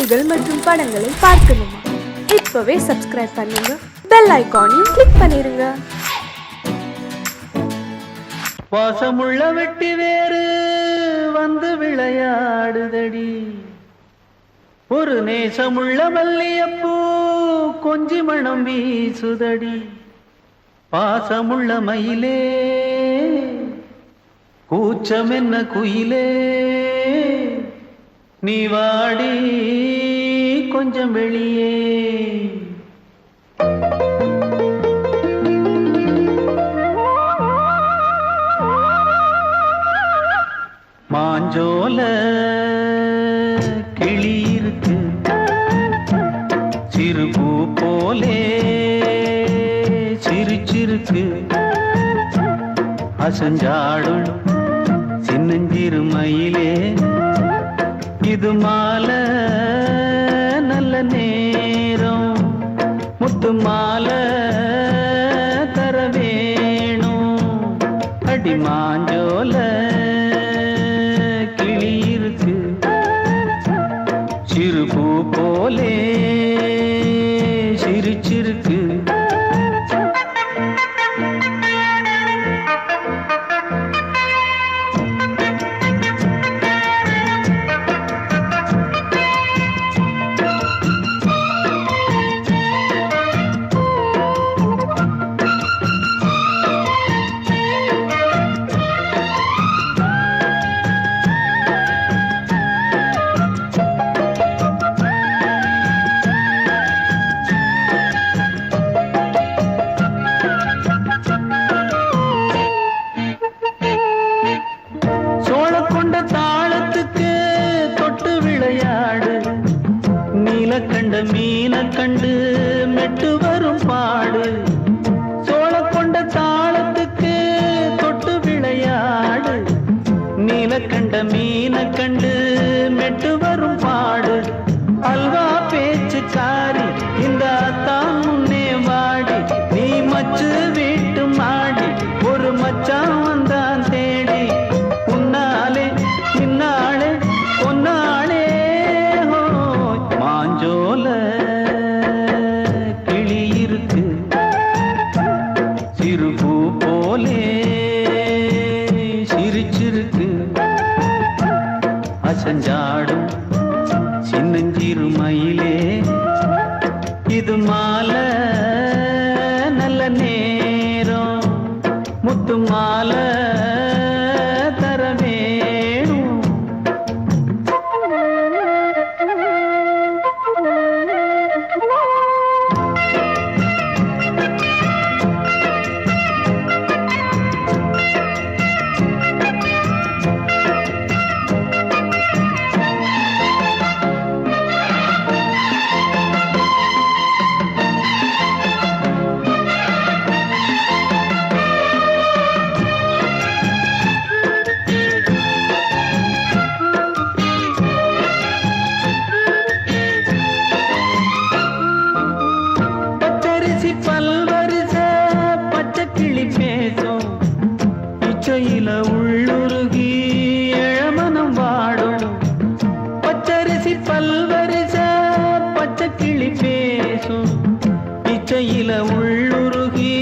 பாடல்கள் மற்றும் படங்களை பார்க்கணுமா? இப்பவே சப்ஸ்கிரைப் பண்ணுங்க, பெல் ஐகானையும் கிளிக் பண்ணிருங்க. வாசமுள்ள வெட்டி வேறு வந்து விளையாடுதடி, ஒரு நேசமுள்ள மல்லியப்பூ கொஞ்சி மணம் வீசுதடி. பாசமுள்ள மயிலே கூச்சம் என்ன குயிலே, நீ வாடி கொஞ்சம் வெளியே. மாஞ்சோல கிளி இருக்கு, சிறுபூ போலே சிரிச்சிருக்கு. அசஞ்சாடும் சின்னஞ்சிறு மயிலே, இது மாலை நல்ல நேரம், முத்து மாலை தர வேணும். அடி மாஞ்சோல கிளி இருக்கு, சிறுபூ போலே சிரிச்சிருக்கு. கண்ட மீன கண்டு மெட்டு வரும் பாடு, சோழ கொண்ட தாளத்துக்கு தொட்டு விளையாடு. நீல கண்ட மீன கண்டு மெட்டு வரும் பாடு, அல்வா பேச்சுக்காரி இந்த தான் முன்னே வாடி. நீ மச்சு வீட்டு மாடி, ஒரு மச்சான் வந்தான் தேடி. உன்னாலே இன்னாலே பொன்னாலே மாஞ்சோல கிளி இருக்கு, சிறுபூ போலே சிரிச்சிருக்கு. அசஞ்சாடும் சின்னஞ்சிறு மயிலே, இது மாலை நல்ல நேரம், முத்து மாலை தர வேணும். பல்வரிச பச்சை கிளி பேசும், இச்சையில உள்ளுருகி இளமனம் வாடும். பச்சரிசி பல்வரிச பச்சை கிளி பேசும், இச்சையில உள்ளுருகி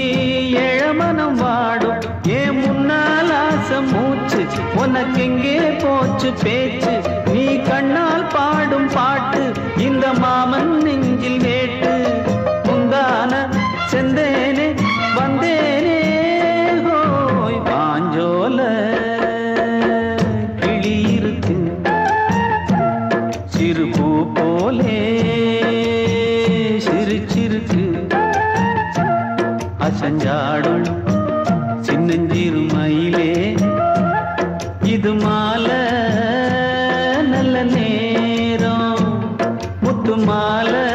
இளமனம் வாடும். ஏன் முன்னால் ஆசை மூச்சு, உனக்கெங்கே போச்சு பேச்சு. நீ கண்ணால் பாடும் பாட்டு, இந்த மாமன் நெஞ்சில் வேட்டு. செந்தேனே வந்தேனே ஹோய், மாஞ்சோல கிளி இருக்கு, சிறுபூ போலே சிரிச்சிருக்கு. அசஞ்சாடும் சின்னஞ்சிறு மயிலே, இது மாலை நல்ல நேரம், முத்து மாலை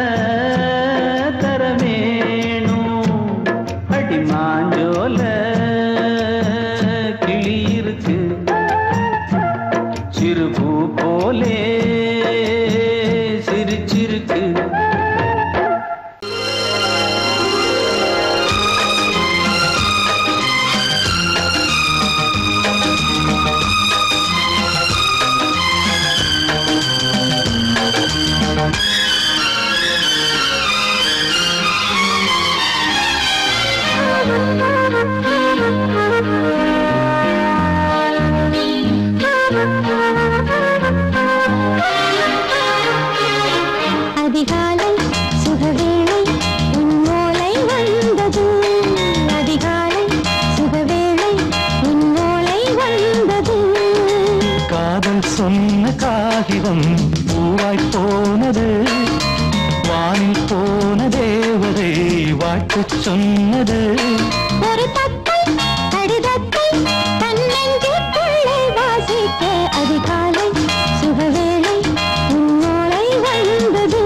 தர வேணும். அடி மாஞ்சோல கிளி இருக்கு, சிறுபூ போலே சிரிச்சிருக்கு. சொன்னது வானில் போன தேவதை வாழ்த்து சொன்னது ஒரு தத்தை கடிதத்தை தன்னெஞ்சுக்குள்ளே வாசிக்க அதிகாலை சுகவேளை உன்னோலை வந்தது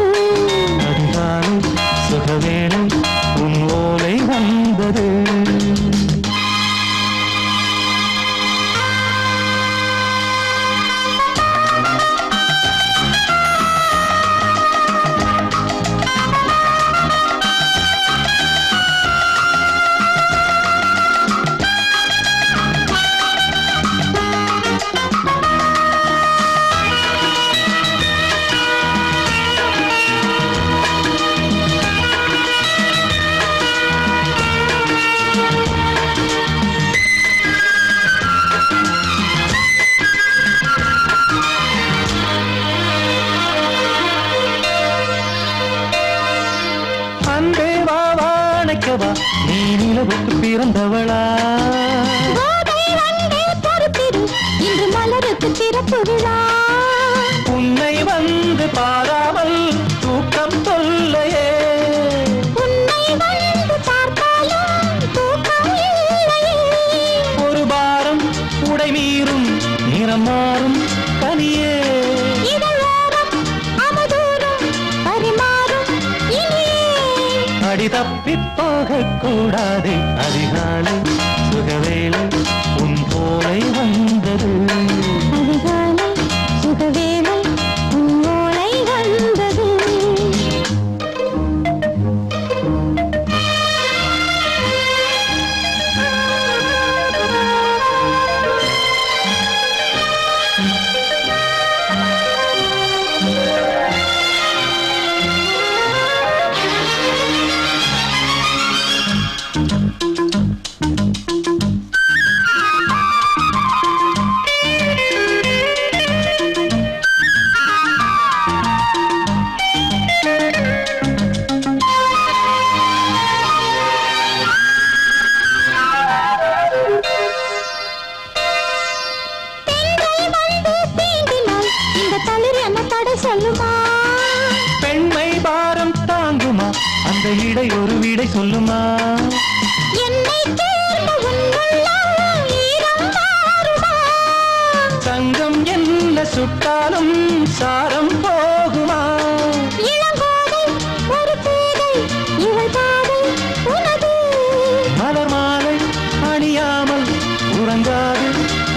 அதிகாலை சுகவேளை உன் ஓலை வந்தது நீ நிலவுக்கு பிறந்தவளா இன்று மலருக்கு திறப்பு விழா உன்னை வந்து பாராமல் தூக்கம் சொல்லையே உன்னை வந்து பார்த்தாலும் தூக்கம் இல்லையே ஒரு பாரம் உடை மீறும் நிறம் மாறும் கனியே இதழோரம் அவதூறும் பரிமாறும் இனியே அடி தப்பி போகக்கூடாது அதிகாலை சுகவேளை உன் போலை வந்தது அதிகாலை சுகவேளை உன்னோலை வந்தது பெண்மை பாரம் தாங்குமா அந்த இடை ஒரு விடை சொல்லுமா சங்கம் என்ன சுட்டாலும் சாரம் போகுமா மலர் மாலை அணியாமல் உறங்காது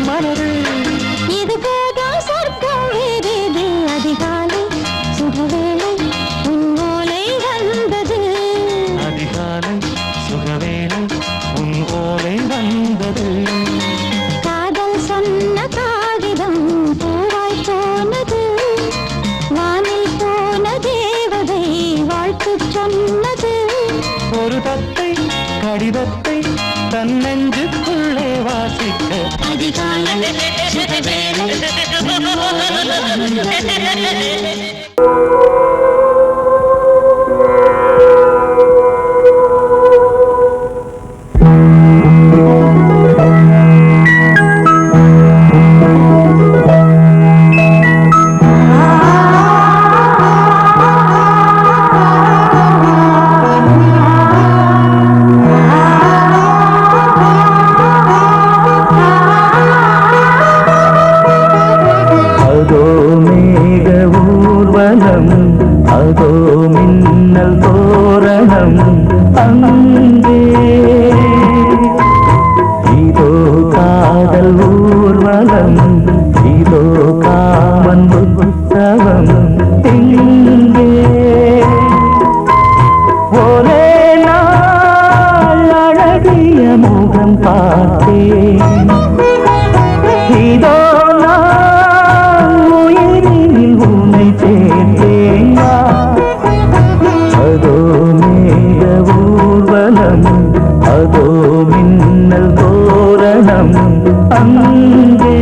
மனது இது போதும் சொர்க்கம் வேறேது அதிகாலை சுகவேளை உன்னோலை வந்தது அதிகாலை சுகவேளை உன் ஓலை வந்தது காதல் சொன்ன காகிதம் பூவாய் போனது வானில் போன தேவதை வாழ்த்து சொன்னது ஒரு தத்தை கடிதத்தை தன்னெஞ்சுக்குள்ளே வாசிக்க அதிகாலை சுகவேளை உன்னோலை வந்தது அதோ மின்னல் தோரணம் அங்கே இதோ காதல் ஊர்வலம் இதோ காமன் உற்சவம் இங்கே ஒரே நாள் அழகிய முகம் பார்த்தேன் இதோ நான் உயிரில் உன்னை சேர்த்தேன் அதோ மேக ஊர்வலம் அதோ மின்னல் தோரணம் அங்கே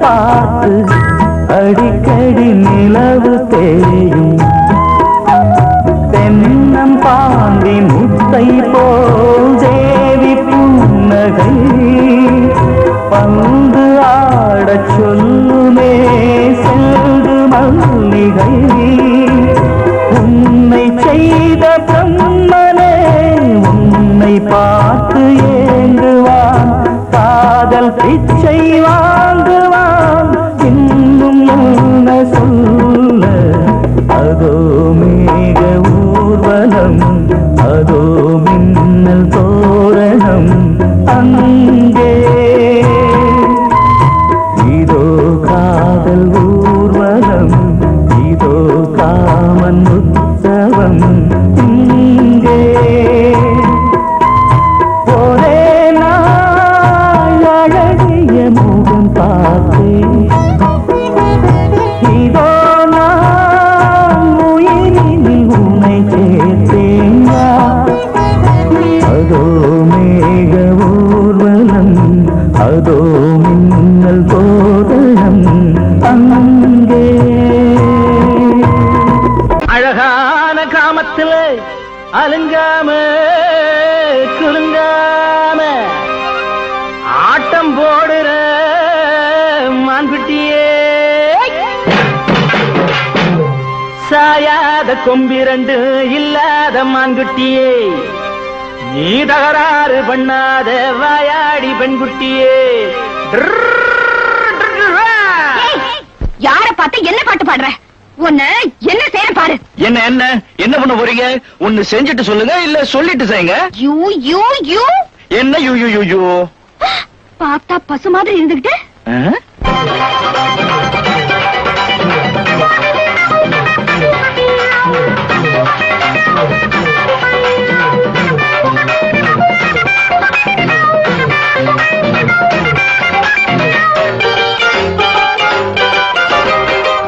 பார்த்து அடிக்கடி நிலவு தேயும் தென்னம் பாண்டி முத்தை போல் தேவி புன்னகை பந்து ஆடச் சொல்லுமே செல்து மல்லிகை உன்னை செய்த பிரம்மனே உன்னை பார்த்து ஏங்குவான் காதல் பிச்சை வாங்குவான் இன்னும் என்ன சொல்ல அதோ மேக ஊர்வலம் அதோ மின்னல் தோரணம் அங்கே இதோ காதல் ஊர்வலம் இதோ காமன் உற்சவம் இங்கே ஒரே நாள் அழகிய முகம் பார்த்தேன் இதோ நான் உயிரினில் உன்னை சேர்த்தேன் அதோ மேக ஊர்வலம் அதோ மின்னல் தோரணம் அங்கே அழகான கிராமத்தில் அலுங்காம குலுங்காம ஆட்டம் போடுற மான்குட்டியே சாயாத கொம்பிரண்டு இல்லாத மான்குட்டியே நீ தகராறு பண்ணாத வாயாடி பெண்குட்டியே யார பார்த்து என்ன பாட்டு பாடுற உன்ன என்ன செய்ய பாரு என்ன என்ன என்ன பண்ண போறீங்க ஒன்னு செஞ்சுட்டு சொல்லுங்க இல்ல சொல்லிட்டு செய்யுங்க யூ யூ யூ என்ன யூ யூ யூ யூ பார்த்தா பசு மாதிரி இருந்துகிட்டு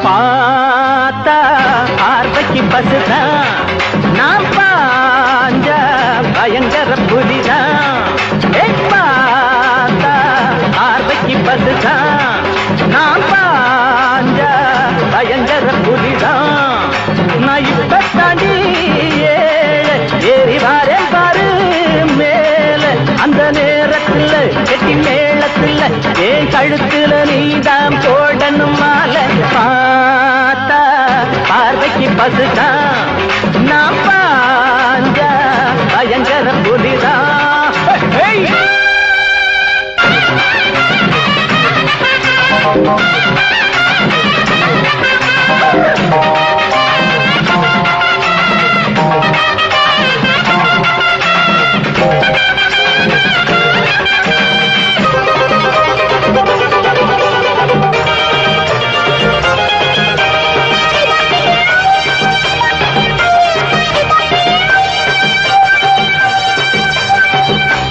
பார்த்தா பார்வைக்கு பசுதான் நான் பாஞ்ச பயங்கர புலிதான் பார்த்தா பார்வைக்கு பசுதான் நான் பாஞ்ச பயங்கர புலிதான் நான் இப்ப தாண்டி ஏறி வாரேன் பாரு மேல அந்த நேரத்துல கெட்டி மேளத்துல ஏன் கழுத்துல நீதான் போடணும் மாலை பார்த்தா பார்வைக்கு பசுதான் நான் பாஞ்ச பயங்கர புலிதான்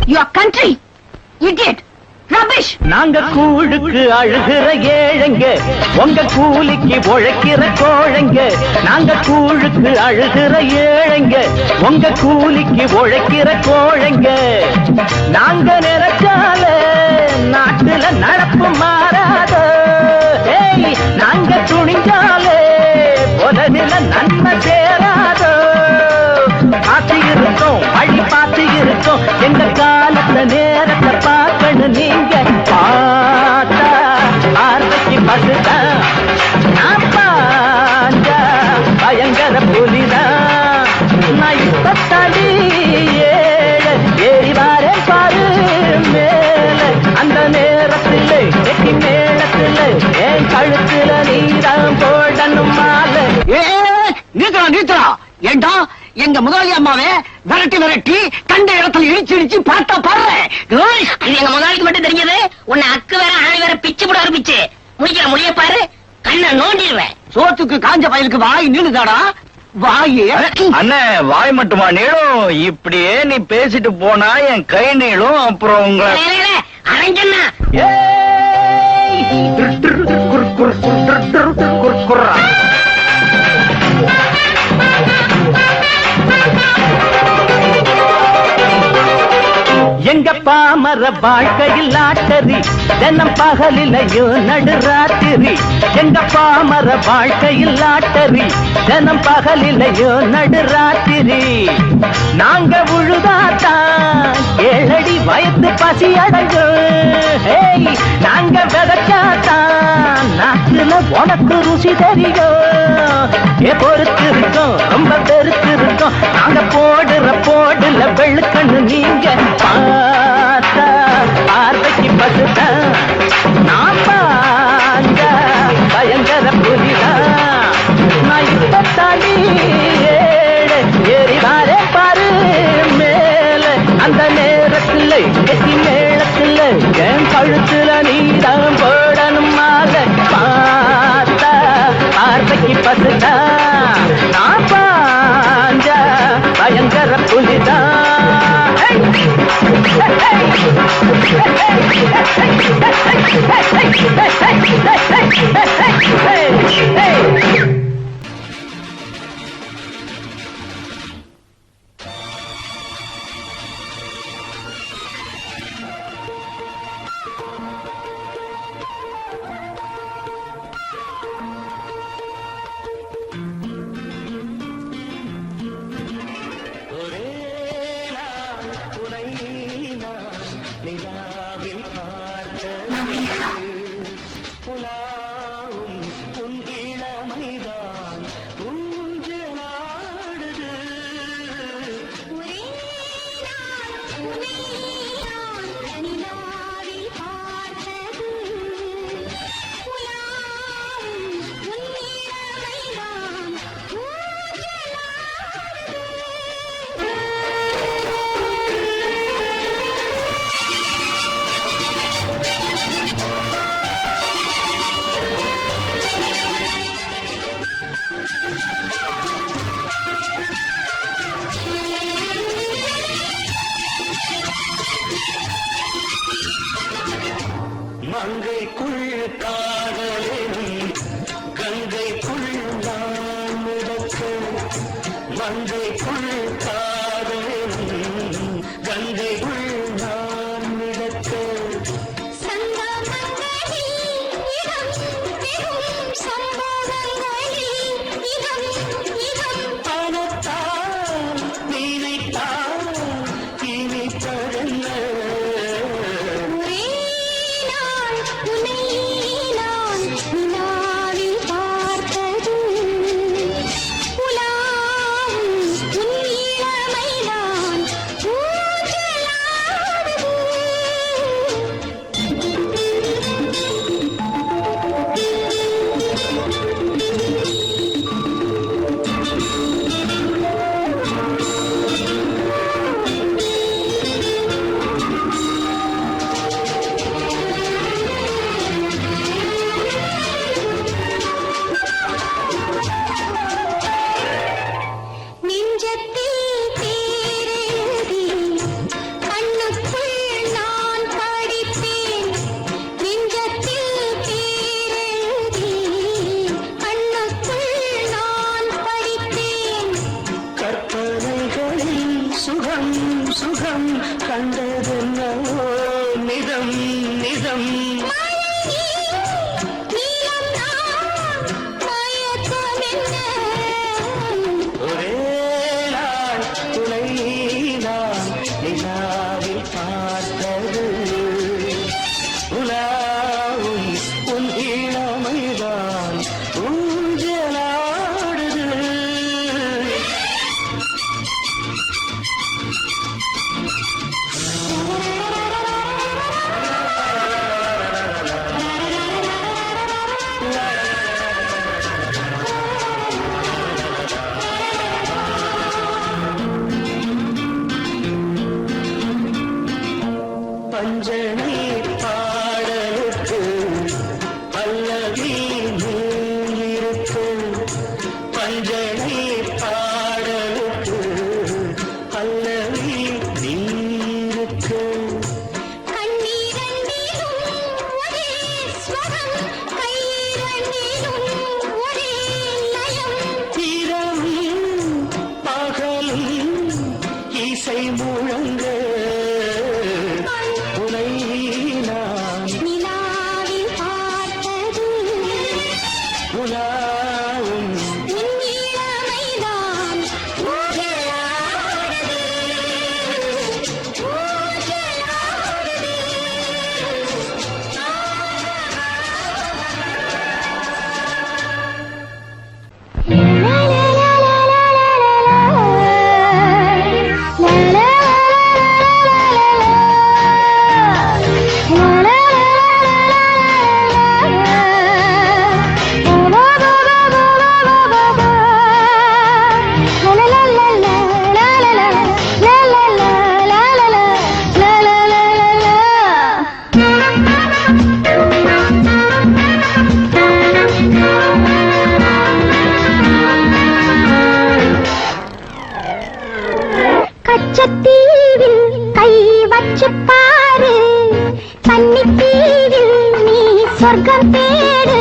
your country idiot rubbish நாங்க கூழுக்கு அழுகிற ஏழைங்க உங்க கூலிக்கு உழைக்கிற கோழைங்க நாங்க கூழுக்கு அழுகிற ஏழைங்க உங்க கூலிக்கு உழைக்கிற கோழைங்க நாங்க நினைச்சால நாட்டுல நடப்பு மாறாத நாங்க துணிஞ்சாலே உலகில நன்மை சேராதோ பார்த்து இருக்கோம் வழி பார்த்து இருக்கோம் எங்க காலத்தை நேரத்தை பார்க்கணும் நீங்க பார்த்தா பார்வைக்கு பசுதான் நான் பாஞ்ச பயங்கர புலிதான் நான் இப்ப தாண்டி நிறுத்தா. ஏண்டா எங்க முதலாளி அம்மாவே விரட்டி விரட்டி கண்ட இடத்துல இடிச்சு இடிச்சு பார்த்தா பாரு. இது எங்க முதலாளிக்கு மட்டும் தெரிஞ்சது. உன்னை அக்கு வேற ஆணி வேற பிச்சு போட ஆரம்பிச்சு முடிக்கிற முடிய பாரு. கண்ணை நோண்டிடுவேன். சோத்துக்கு காஞ்ச பயலுக்கு வாய் நீளுதாடா. வாயே அண்ணே, வாய் மட்டுமா நீளும்? இப்படியே நீ பேசிட்டு போனா என் கை நீளும். அப்புறம் உங்க அரஞ்சண்ணா எங்க பாமர வாழ்க்கையில் லாட்டரி தினம் பகலிலையோ நடுராத்திரி. எங்க பாமர வாழ்க்கையில் லாட்டரி தினம் பகலிலையோ நடுராத்திரி. நாங்க உழுதாத்தான் ஏழடி வயத்து பசி அடைஞ்சோம். நாங்க விதைச்சாத்தான் நாக்குல உனக்கு ருசி தெரியும். பொறுத்து இருக்கோம், ரொம்ப பெருத்து இருக்கோம். நாங்க போடுற போடுல வெள்ளுக்கண்ணு நீங்க பார்த்தா பார்வைக்கு பசுதான். நான் பாங்க பயங்கர புலிதான். நான் இப்ப தனி ஏழு ஏறி வாரே பாரு மேல. அந்த நேரத்துல கெட்டி மேளத்துல என் கழுத்துல நீதான் போடணும் மாலை. பார்த்தா பார்வைக்கு பசுதான். நான் பாஞ்ச பயங்கர புலிதான். மங்கைக்குள் காதலின் கங்கைக்குள் நான் மிதக்க. மங்கைக்குள் காதலின் கங்கைக்குள் நான் மிதக்க. பணத்தால் நினைத்தால் இனிப்பதென்ன. சுகம் கண்டதென்னவோ நிதம் நிதம். ஒரே நாள் துணை நான் நிலாவில் பார்த்தது. உலாவும் உன் இளமைதான் ஊஞ்சலாடுது. பஞ்சனை பாடலுக்கு பல்லவி இருக்கு. பஞ்சனை பாடலுக்கு பல்லவி இருக்கு. இரவும் பகலும் இசை முழங்க உனை நான் உலாவும் கச்சத்தீவில் கை வச்சு பாரு, கன்னித்தீவில் நீ சொர்க்கம் தேடு.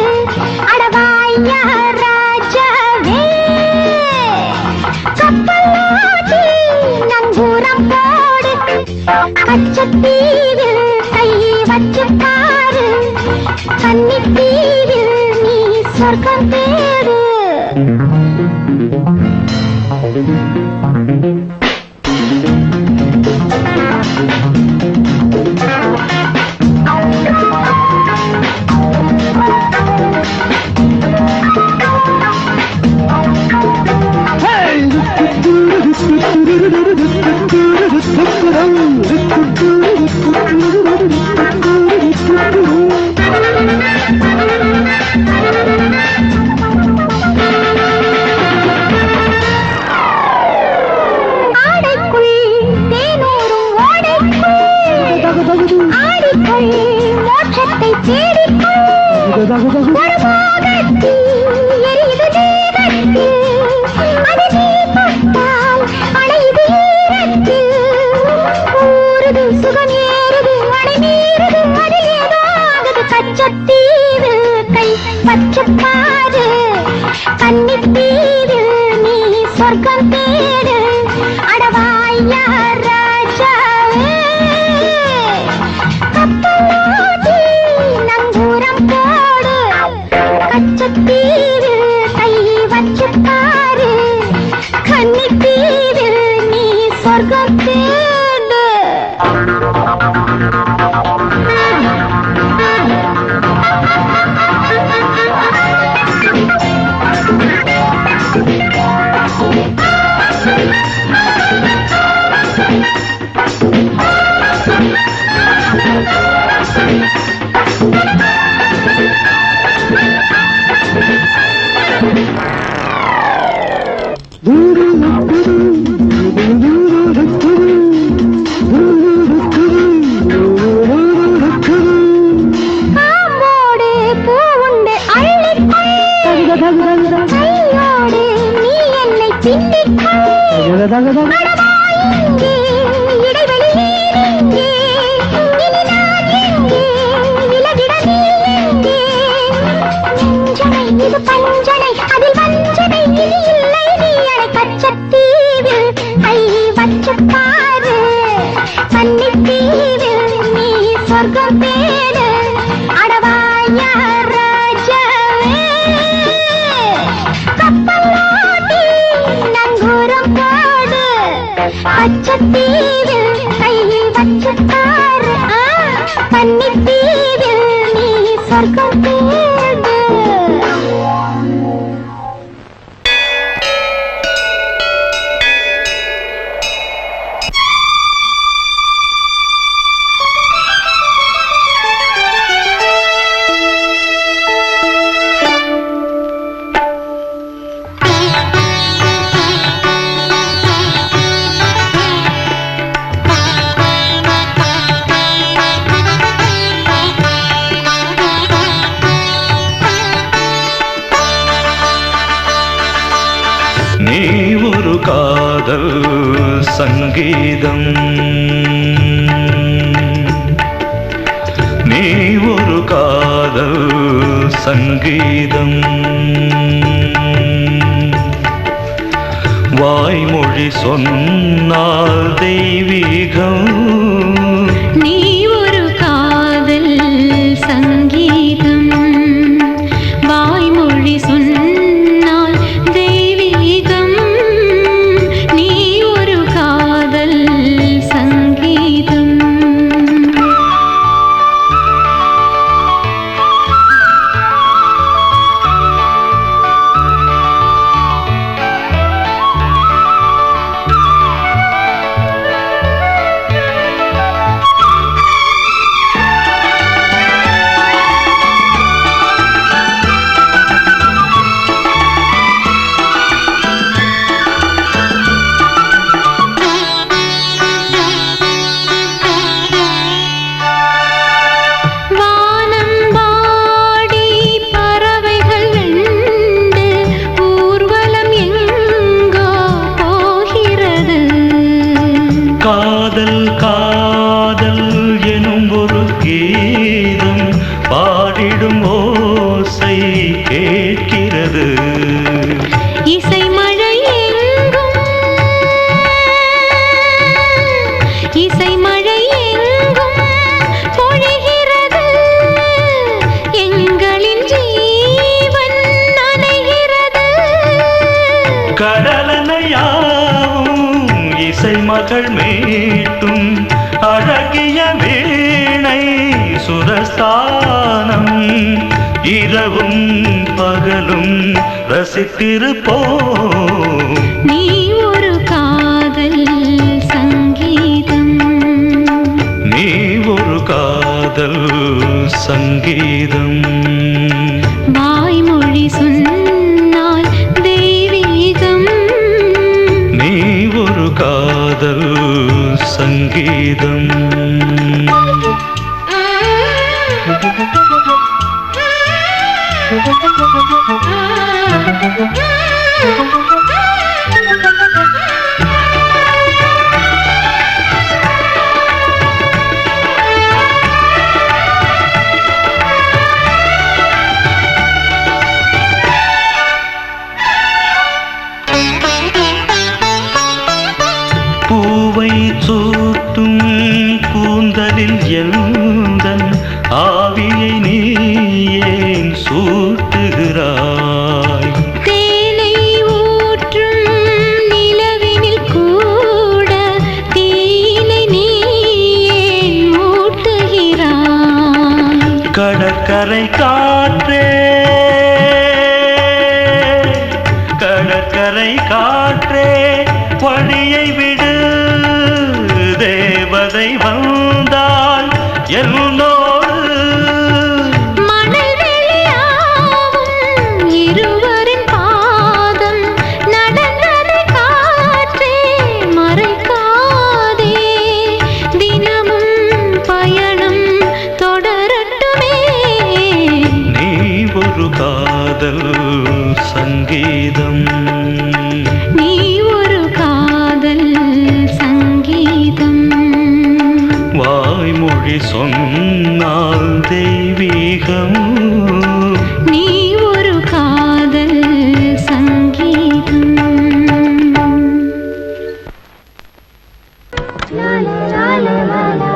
அடவாயா ராஜாவே, கப்பலோட்டி நங்கூரம் போடு. கச்சத்தீவில் கை வச்சு பாரு, கன்னித்தீவில் நீ சொர்க்கம் தேடு. பச்சப்பாரு கன்னித்தீவில் நீ சொர்க்கம் தேடு. அடவாயா ராஜாவே, கப்பலோட்டி நங்கூரம் போடு. கச்சத்தீவில் கை வச்சு பாரு, கன்னித்தீவில் நீ சொர்க்கம் தேடு. பச்சத்தீவில் கை வச்சு பாரு, கன்னித்தீவில் நீ சொர்க்கம் தேடு. சங்கீதம் நீ ஒரு காதல் சங்கீதம் வாய்மொழி சொன்னால் தெய்வீகம் நீ ஒரு காதல் சங்கீதம் வாய்மொழி சொன்னால் தெய்வீகம் நீ ஒரு காதல் சங்கீதம் காதல் காதல் எனும் ஒரு கீதம் பாடிடும் ஓசை கேட்கிறது இசை மழை எங்கும் பொழிகிறது எங்களின் ஜீவன் நனைகிறது கடலனையாவும் இசை மகள் மீட்டும் அழகிய வீணை சுரஸ்தானம் இரவும் பகலும் ரசித்திருப்போம் நீ ஒரு காதல் சங்கீதம் நீ ஒரு காதல் சங்கீதம் வாய்மொழி சொன்னால் தெய்வீகம் நீ ஒரு காதல் சங்கீதம் பூவை சூட்டும் கூந்தலில் எந்தன் ஆவியை நீ ஏன் சூட்டுகிறாய் தேனை ஊற்றும் நிலவினில் கூட தீனை நீ ஏன் மூட்டுகிறாய் கடற்கரை காற்றே கடற்கரை காற்றே வழியை விடு தேவதை வந்தால் என்னோடு மணல் வெளியாகும் இருவரின் பாதம் நடந்ததை காற்றே மறைக்காதே தினமும் பயணம் தொடரட்டுமே நீ ஒரு காதல் சங்கீதம் நீ ஒரு காதல் சங்கீதம் வாய்மொழி சொன்னால் தெய்வீகம் நீ ஒரு காதல் சங்கீதம் லா லா லா லா லா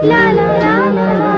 லா லா லா லா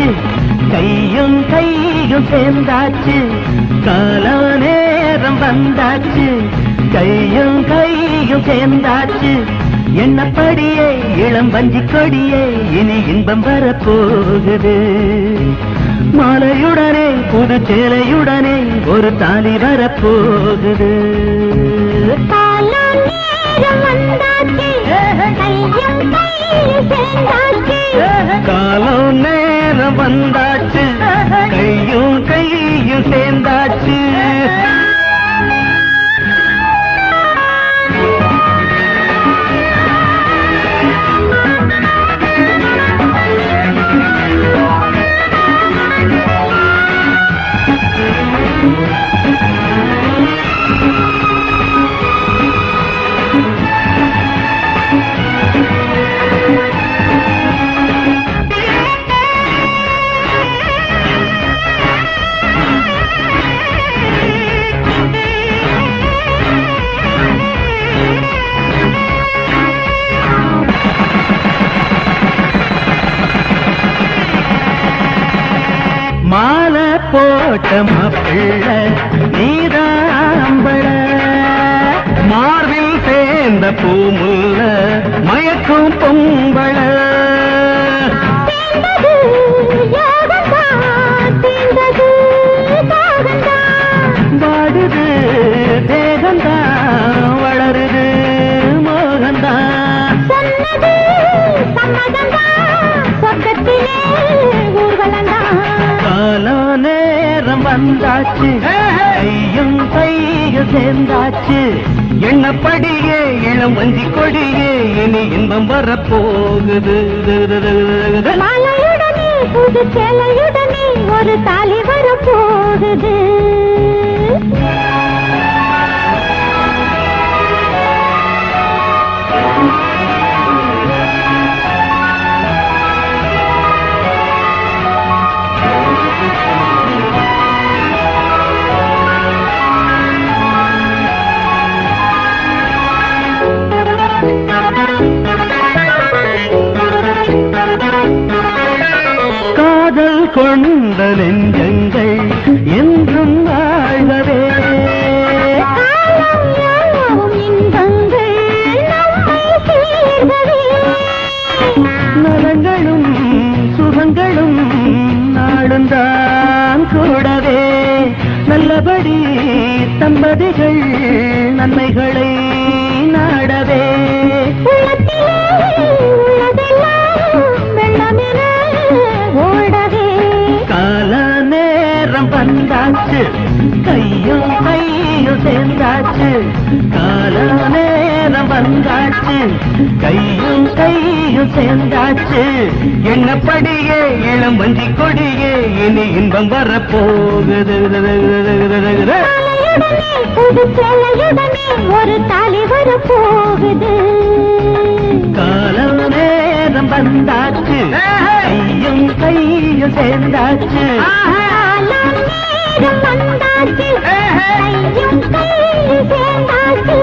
வந்தாச்சு கையும் கையும் சேர்ந்தாச்சு கால நேரம் வந்தாச்சு கையும் கையும் சேர்ந்தாச்சு என்னப்படியே இளம் வஞ்சி கொடியே இனி இன்பம் வரப்போகுது மாலையுடனே புது சேலையுடனே ஒரு தாலி வரப்போகுது காலம் நேரம் வந்தாச்சு கையும் கையும் சேர்ந்தாச்சு காலம் நேரம் வந்தாச்சு கையும் கையும் சேர்ந்தாச்சு மாலை போட்ட மாப்பிள்ள நீதாம்பள மார்பில் சேர்ந்த பூமுல்ல மயக்கும் பொம்பள வாடுது தேகந்தான் வளருது மோகந்தான் கால நேரம் வந்தாச்சு கையும் கையும் சேர்ந்தாச்சு எண்ணப்படியே இளம் வஞ்சி கொடியே இனி இன்பம் வரப்போகுது மாலையுடனே புது சேலையுடனே ஒரு தாலி வரப்போகுது காதல் கொண்ட நெஞ்சங்கள் என்றும் வாழ்வதே நலங்களும் சுகங்களும் நாடுந்தான் கூடவே நல்லபடி தம்பதிகள் நன்மைகளை நாடவே கால நேரம் வந்தாச்சு கையும் கையும் சேர்ந்தாச்சு கால நேரம் வந்தாச்சு கையும் கையும் சேர்ந்தாச்சு எண்ணப்படியே இளம் வஞ்சி கொடியே இனி இன்பம் வரப்போகுது புது சேலையுடனே ஒரு தாலி வரப்போகுது காலம் நேரம் வந்தாச்சு கையும் கையும் சேர்ந்தாச்சு காலம் நேரம் வந்தாச்சு கையும் கையும் சேர்ந்தாச்சு